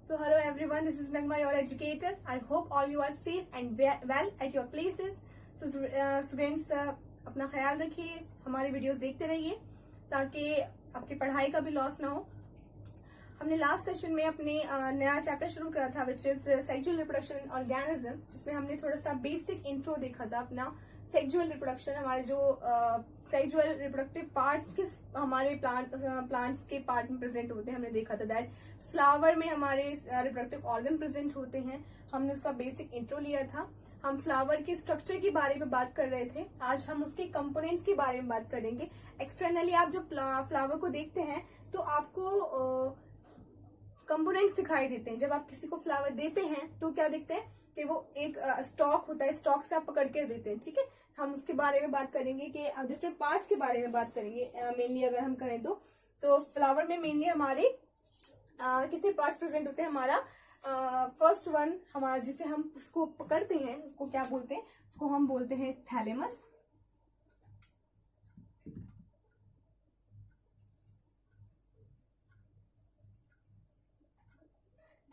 So hello everyone, this is Nagma, your educator. I hope all you are safe and well at your places. So students अपना ख्याल रखिए, हमारे videos देखते रहिए ताकि आपकी पढ़ाई का भी लॉस ना हो। हमने लास्ट सेशन में अपने नया चैप्टर शुरू करा था which is sexual reproduction in organism, जिसमें हमने थोड़ा सा बेसिक इंट्रो देखा था अपना सेक्सुअल रिप्रोडक्शन, हमारे जो सेक्सुअल रिप्रोडक्टिव पार्ट्स किस हमारे प्लांट्स के पार्ट में प्रेजेंट होते हैं। हमने देखा था दैट फ्लावर में हमारे रिप्रोडक्टिव ऑर्गन प्रेजेंट होते हैं। हमने उसका बेसिक इंट्रो लिया था। हम फ्लावर के स्ट्रक्चर के बारे में बात कर रहे थे। आज हम उसके कंपोनेंट्स के बारे में बात करेंगे। एक्सटर्नली आप जब फ्लावर को देखते हैं तो आपको कंपोनेंट्स दिखाई देते हैं। जब आप किसी को फ्लावर देते हैं तो क्या देखते हैं कि वो एक स्टॉक होता है, स्टॉक से आप पकड़ के देते हैं। ठीक है, हम उसके बारे में बात करेंगे कि डिफरेंट पार्ट्स के बारे में बात करेंगे। मेनली अगर हम करें तो फ्लावर में मेनली हमारे कितने पार्ट्स प्रेजेंट होते हैं। हमारा फर्स्ट वन हमारा जिसे हम उसको पकड़ते हैं उसको क्या बोलते हैं, उसको हम बोलते हैं थैलेमस।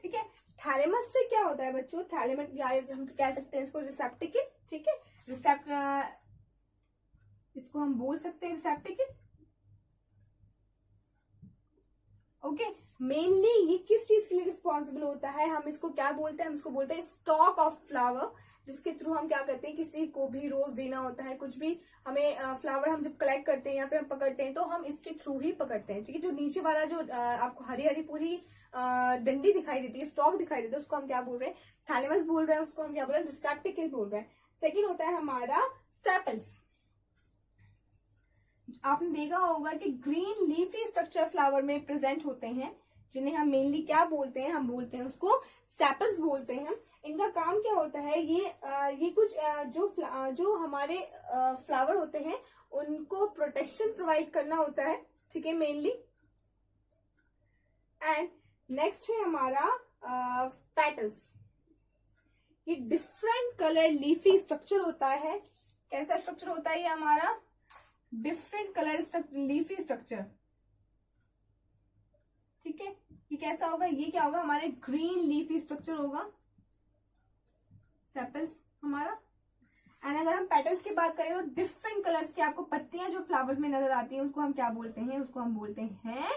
ठीक है, थैलेमस से क्या होता है बच्चों, थैलेमस या हम कह सकते हैं इसको रिसेप्टिकल। ठीक है, इसको हम बोल सकते हैं रिसेप्टिकल। ओके, मेनली ये किस चीज के लिए रिस्पॉन्सिबल होता है, हम इसको क्या बोलते हैं, हम इसको बोलते हैं स्टॉक ऑफ फ्लावर, जिसके थ्रू हम क्या करते हैं, किसी को भी रोज देना होता है, कुछ भी हमें फ्लावर हम जब कलेक्ट करते हैं या फिर हम पकड़ते हैं तो हम इसके थ्रू ही पकड़ते हैं। ठीक है, जो नीचे वाला जो आपको हरी हरी पूरी डंडी दिखाई देती है, स्टॉक दिखाई देता है, उसको हम क्या बोल रहे हैं, थैलेमस बोल रहे हैं, उसको हम क्या बोल रहे हैं, रिसेप्टिकल बोल रहे हैं। सेकेंड होता है हमारा सेपल्स। आपने देखा होगा कि ग्रीन लीफी स्ट्रक्चर फ्लावर में प्रेजेंट होते हैं, जिन्हें हम मेनली क्या बोलते हैं, हम बोलते हैं उसको सेपल्स बोलते हैं। इनका काम क्या होता है, ये कुछ जो हमारे फ्लावर होते हैं उनको प्रोटेक्शन प्रोवाइड करना होता है। ठीक है, मेनली। एंड नेक्स्ट है हमारा पेटल्स। ये डिफरेंट कलर लीफी स्ट्रक्चर होता है। कैसा स्ट्रक्चर होता है ये हमारा, डिफरेंट कलर लीफी स्ट्रक्चर। ठीक है, ये कैसा होगा, ये क्या होगा, हमारे ग्रीन लीफी स्ट्रक्चर होगा सेपल्स हमारा। एंड अगर हम पेटल्स की बात करें तो डिफरेंट कलर्स की आपको पत्तियां जो फ्लावर्स में नजर आती हैं उसको हम क्या बोलते हैं, उसको हम बोलते हैं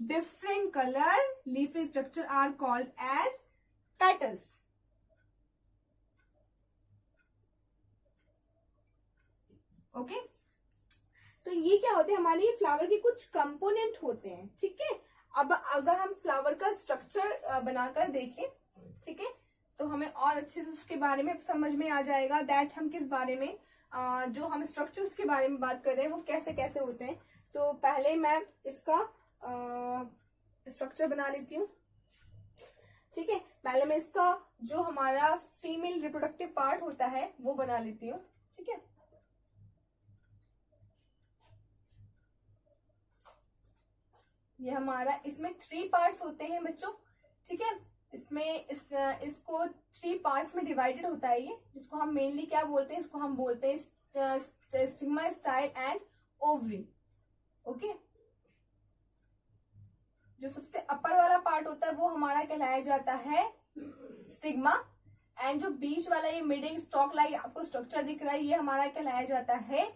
different colour leafy structure are called as petals. Okay, तो ये क्या होते हैं, हमारे फ्लावर के कुछ कंपोनेंट होते हैं। ठीक है, अब अगर हम फ्लावर का स्ट्रक्चर बनाकर देखें, ठीक है, तो हमें और अच्छे से उसके बारे में समझ में आ जाएगा दैट हम किस बारे में जो हम स्ट्रक्चर्स के बारे में बात कर रहे हैं वो कैसे कैसे होते हैं। तो पहले मैं इसका स्ट्रक्चर बना लेती हूँ। ठीक है, पहले मैं इसका जो हमारा फीमेल रिप्रोडक्टिव पार्ट होता है वो बना लेती हूँ। ठीक है, ये हमारा इसमें 3 पार्ट्स होते हैं बच्चों। ठीक है, इसमें इसको 3 पार्ट्स में डिवाइडेड होता है ये, जिसको हम मेनली क्या बोलते हैं, इसको हम बोलते हैं stigma, style and ovary. Okay, जो सबसे अपर वाला पार्ट होता है वो हमारा कहलाया जाता है स्टिग्मा, एंड जो बीच वाला ये मिडिल स्टॉक लाइक आपको स्ट्रक्चर दिख रहा है ये हमारा कहलाया जाता है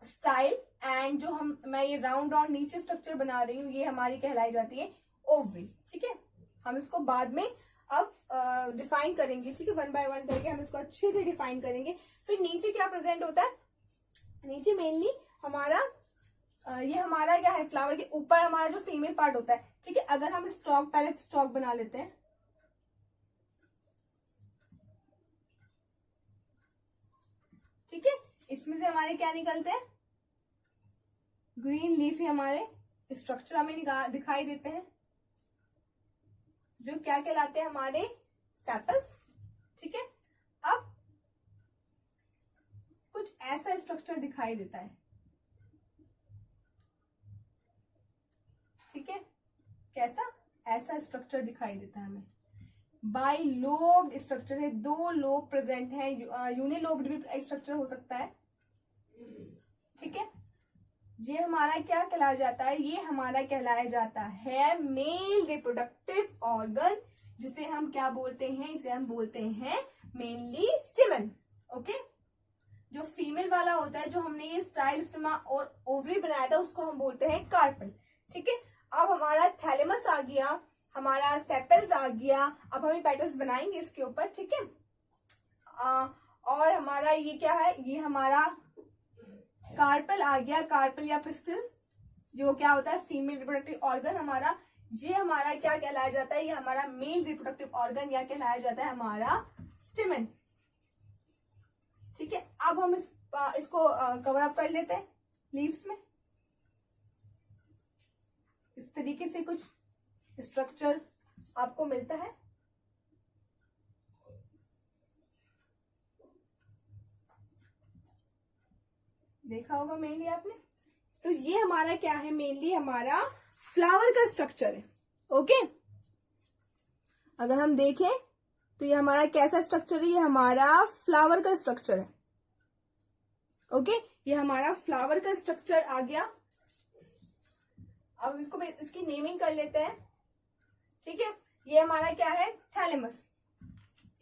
स्टाइल। एंड जो मैं ये राउंड नीचे स्ट्रक्चर बना रही हूँ ये हमारी कहलाई जाती है ओवरी। ठीक है, हम इसको बाद में अब डिफाइन करेंगे। ठीक है, 1 बाय 1 करके हम इसको अच्छे से डिफाइन करेंगे। फिर नीचे क्या प्रेजेंट होता है, नीचे मेनली हमारा ये हमारा क्या है, फ्लावर के ऊपर हमारा जो फीमेल पार्ट होता है। ठीक है, अगर हम स्टॉक पहले स्टॉक बना लेते हैं। ठीक है, इसमें से हमारे क्या निकलते हैं, ग्रीन लीफ ही हमारे स्ट्रक्चर हमें दिखाई देते हैं जो क्या कहलाते हैं हमारे सेपल्स। ठीक है, अब कुछ ऐसा स्ट्रक्चर दिखाई देता है। ठीक है, कैसा, ऐसा स्ट्रक्चर दिखाई देता है हमें। बाई लोब स्ट्रक्चर है, 2 लोब प्रेजेंट है, यूनिलोब भी स्ट्रक्चर हो सकता है। ठीक है, ये हमारा क्या कहलाया जाता है, ये हमारा कहलाया जाता है मेल रिप्रोडक्टिव ऑर्गन जिसे हम क्या बोलते हैं, इसे हम बोलते हैं मेनली स्टिमन। ओके, जो फीमेल वाला होता है, जो हमने ये स्टाइल स्टिमा और ओवरी बनाया था, उसको हम बोलते हैं कार्पल। ठीक है, अब हमारा थैलेमस आ गया, हमारा सेपल्स आ गया। अब हम पेटल्स बनाएंगे इसके ऊपर। ठीक है, और हमारा ये क्या है, ये हमारा कार्पल आ गया, कार्पल या पिस्टल, जो क्या होता है फीमेल रिप्रोडक्टिव ऑर्गन हमारा। ये हमारा क्या कहलाया जाता है, ये हमारा मेल रिप्रोडक्टिव ऑर्गन या कहलाया जाता है हमारा स्टिमन। ठीक है, अब हम इसको कवर अप कर लेते हैं लीव्स में। इस तरीके से कुछ स्ट्रक्चर आपको मिलता है। देखा होगा मेनली आपने। तो ये हमारा क्या है, मेनली हमारा फ्लावर का स्ट्रक्चर है। ओके, अगर हम देखें तो ये हमारा कैसा स्ट्रक्चर है, ये हमारा फ्लावर का स्ट्रक्चर है। ओके, ये हमारा फ्लावर का स्ट्रक्चर आ गया। अब इसको इसकी नेमिंग कर लेते हैं। ठीक है, ये हमारा क्या है, थैलेमस।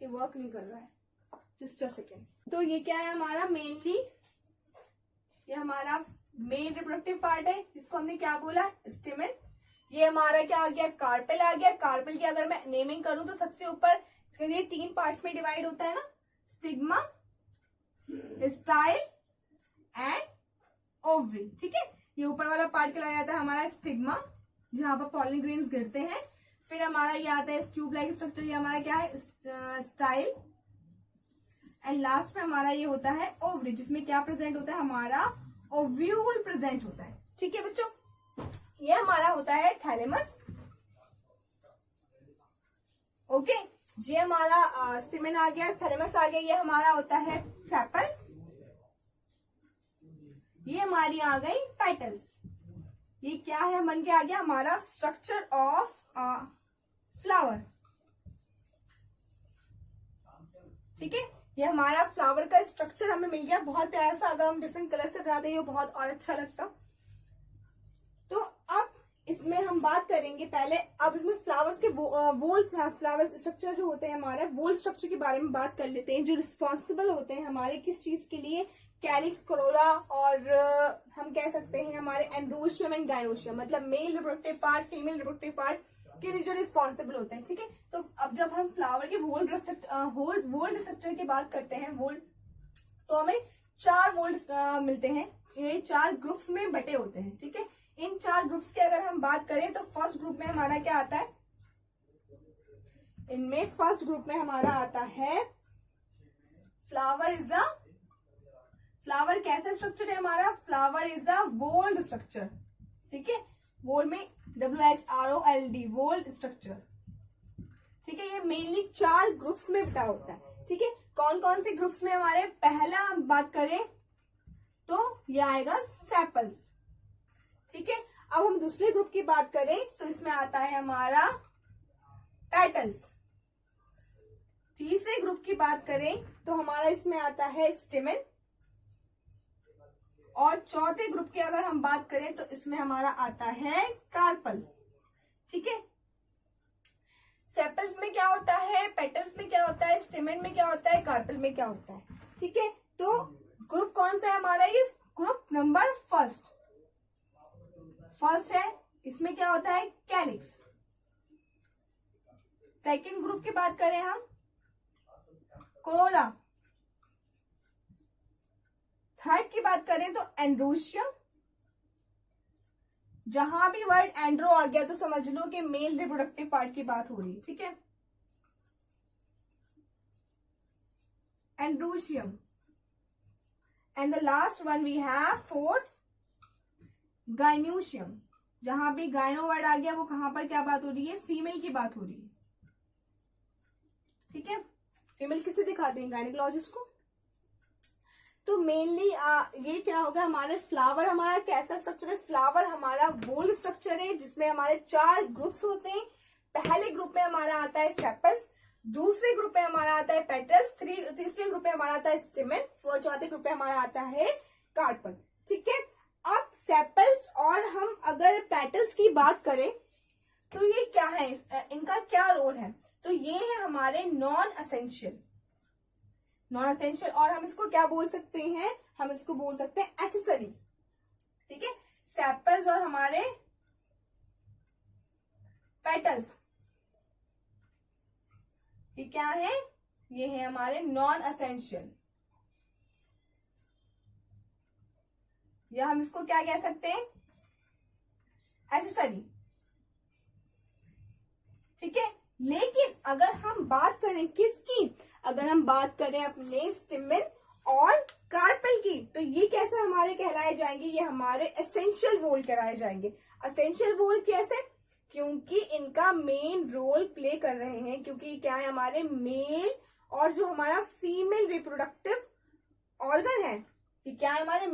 ये वर्क नहीं कर रहा है, जस्ट अ सेकेंड। तो ये क्या है हमारा, मेनली ये हमारा मेल रिप्रोडक्टिव पार्ट है, जिसको हमने क्या बोला, स्टिमन। ये हमारा क्या आ गया, कार्पेल आ गया। कार्पेल की अगर मैं नेमिंग करूं तो सबसे ऊपर ये 3 पार्ट्स में डिवाइड होता है ना, स्टिग्मा, स्टाइल एंड ओवरी। ठीक है, ये ऊपर वाला पार्ट कहलाया जाता है हमारा स्टिग्मा, जहां पर पॉलन ग्रेन्स गिरते हैं। फिर हमारा ये आता है ट्यूब लाइक स्ट्रक्चर, ये हमारा क्या है, स्टाइल। एंड लास्ट में हमारा ये होता है ओवरी, जिसमें क्या प्रेजेंट होता है, हमारा ओव्यूल प्रेजेंट होता है। ठीक है बच्चों, ये हमारा होता है थैलेमस। ओके, ये हमारा स्टिमन आ गया, थैलेमस आ गया। ये हमारा होता है सेपल्स। ये हमारी आ गई पेटल्स। ये क्या है, बन के आ गया हमारा स्ट्रक्चर ऑफ फ्लावर। ठीक है, ये हमारा फ्लावर का स्ट्रक्चर हमें मिल गया, बहुत प्यारा सा। अगर हम डिफरेंट कलर से बना दें बहुत और अच्छा लगता। तो अब इसमें हम बात करेंगे पहले, अब इसमें फ्लावर्स के वोल फ्लावर स्ट्रक्चर जो होते हैं हमारे, वोल स्ट्रक्चर के बारे में बात कर लेते हैं, जो रिस्पॉन्सिबल होते हैं हमारे किस चीज के लिए, कैलिक्स, कोरोला, और हम कह सकते हैं हमारे एंड्रोशियम एंड गायनोशियम, मतलब male reproductive part, female reproductive part के लिए जो रिस्पॉन्सिबल होते हैं। ठीक है, तो अब जब हम फ्लावर के वोल्ड स्ट्रक्चर की बात करते हैं, वोल्ड, तो हमें 4 वोल्ड मिलते हैं। ये 4 ग्रुप्स में बटे होते हैं। ठीक है, इन 4 ग्रुप्स की अगर हम बात करें तो फर्स्ट ग्रुप में हमारा क्या आता है, इनमें फर्स्ट ग्रुप में हमारा आता है फ्लावर कैसा स्ट्रक्चर है हमारा, flower is a whorled structure. ठीक है, वोल्ड में WHROLD, वोल्ड स्ट्रक्चर। ठीक है, ये मेनली 4 ग्रुप्स में बटा होता है। ठीक है, कौन कौन से ग्रुप्स में हमारे, पहला हम बात करें तो ये आएगा सेपल्स। ठीक है, अब हम दूसरे ग्रुप की बात करें तो इसमें आता है हमारा पेटल्स। तीसरे ग्रुप की बात करें तो हमारा इसमें आता है स्टिमन। और चौथे ग्रुप की अगर हम बात करें तो इसमें हमारा आता है कार्पल। ठीक है, सेपल्स में क्या होता है, पेटल्स में क्या होता है, स्टिमन में क्या होता है, कार्पल में क्या होता है। ठीक है, तो ग्रुप कौन सा है हमारा, ये ग्रुप नंबर फर्स्ट है। इसमें क्या होता है, कैलिक्स। सेकंड ग्रुप की बात करें हम, कोरोला। थर्ड की बात करें तो एंड्रोशियम। जहां भी वर्ड एंड्रो आ गया तो समझ लो कि मेल रिप्रोडक्टिव पार्ट की बात हो रही है। ठीक है, androecium. And the last one we have fourth, gynoecium. जहां भी गाइनो वर्ड आ गया वो कहां पर क्या बात हो रही है, फीमेल की बात हो रही है। ठीक है, फीमेल किसे दिखाते हैं, गायनिकोलॉजिस्ट को। तो मेनली ये क्या होगा, हमारे फ्लावर, हमारा कैसा स्ट्रक्चर है, फ्लावर हमारा वोल स्ट्रक्चर है, जिसमें हमारे 4 ग्रुप्स होते हैं। पहले ग्रुप में हमारा आता है सेपल्स, दूसरे ग्रुप में हमारा आता है पेटल्स, तीसरे ग्रुप में हमारा आता है स्टिमन, और चौथे ग्रुप में हमारा आता है कार्पल। ठीक है, अब सेपल्स और हम अगर पेटल्स की बात करें तो ये क्या है, इनका क्या रोल है। तो ये है हमारे नॉन असेंशियल, और हम इसको क्या बोल सकते हैं, हम इसको बोल सकते हैं एसेसरी। ठीक है, सेपल्स और हमारे पेटल्स, ये क्या है, ये है हमारे नॉन असेंशियल, या हम इसको क्या कह सकते हैं, एसेसरी। ठीक है, लेकिन अगर हम बात करें किसकी, अगर हम बात करें अपने स्टिमेन और कार्पेल की, तो ये कैसे हमारे कहलाए जाएंगे, ये हमारे एसेंशियल वोल कहलाए जाएंगे। एसेंशियल वोल कैसे, क्योंकि इनका मेन रोल प्ले कर रहे हैं, क्योंकि क्या है, हमारे मेल और जो हमारा फीमेल रिप्रोडक्टिव ऑर्गन है, कि क्या है हमारे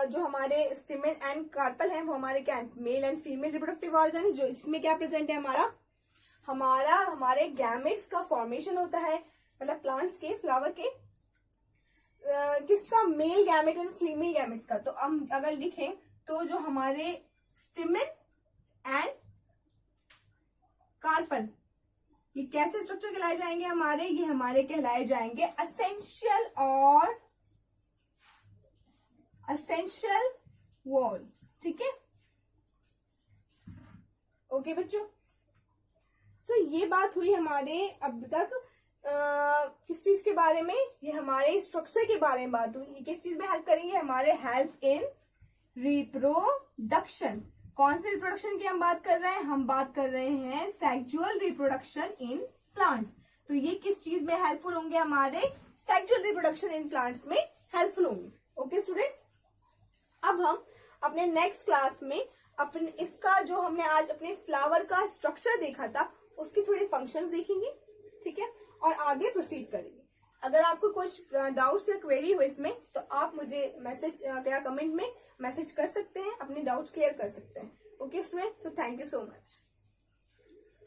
जो हमारे स्टिमेन एंड कार्पेल है, वो हमारे क्या है, male and female reproductive organ है, जो इसमें क्या प्रेजेंट है, हमारे गैमेट्स का फॉर्मेशन होता है, मतलब प्लांट्स के, फ्लावर के, किसका, male gamete and female gametes का। तो हम अगर लिखें तो जो हमारे स्टिमेन एंड कार्पल, ये कैसे स्ट्रक्चर कहलाए जाएंगे हमारे, ये हमारे कहलाए जाएंगे एसेंशियल और एसेंशियल वॉल। ठीक है, ओके बच्चों। सो ये बात हुई हमारे अब तक किस चीज के बारे में, ये हमारे स्ट्रक्चर के बारे में बात हुई। ये किस चीज में हेल्प करेंगे, हमारे हेल्प इन रिप्रोडक्शन। कौन से रिप्रोडक्शन की हम बात कर रहे हैं, हम बात कर रहे हैं सेक्सुअल रिप्रोडक्शन इन प्लांट्स। तो ये किस चीज में हेल्पफुल होंगे, हमारे सेक्सुअल रिप्रोडक्शन इन प्लांट्स में हेल्पफुल होंगे। ओके स्टूडेंट्स, अब हम अपने नेक्स्ट क्लास में अपने इसका जो हमने आज अपने फ्लावर का स्ट्रक्चर देखा था, उसकी थोड़ी फंक्शंस देखेंगे। ठीक है, और आगे प्रोसीड करेंगे। अगर आपको कुछ डाउट्स या क्वेरी हो इसमें, तो आप मुझे मैसेज या कमेंट में मैसेज कर सकते हैं, अपने डाउट्स क्लियर कर सकते हैं। Okay student, so thank you so much.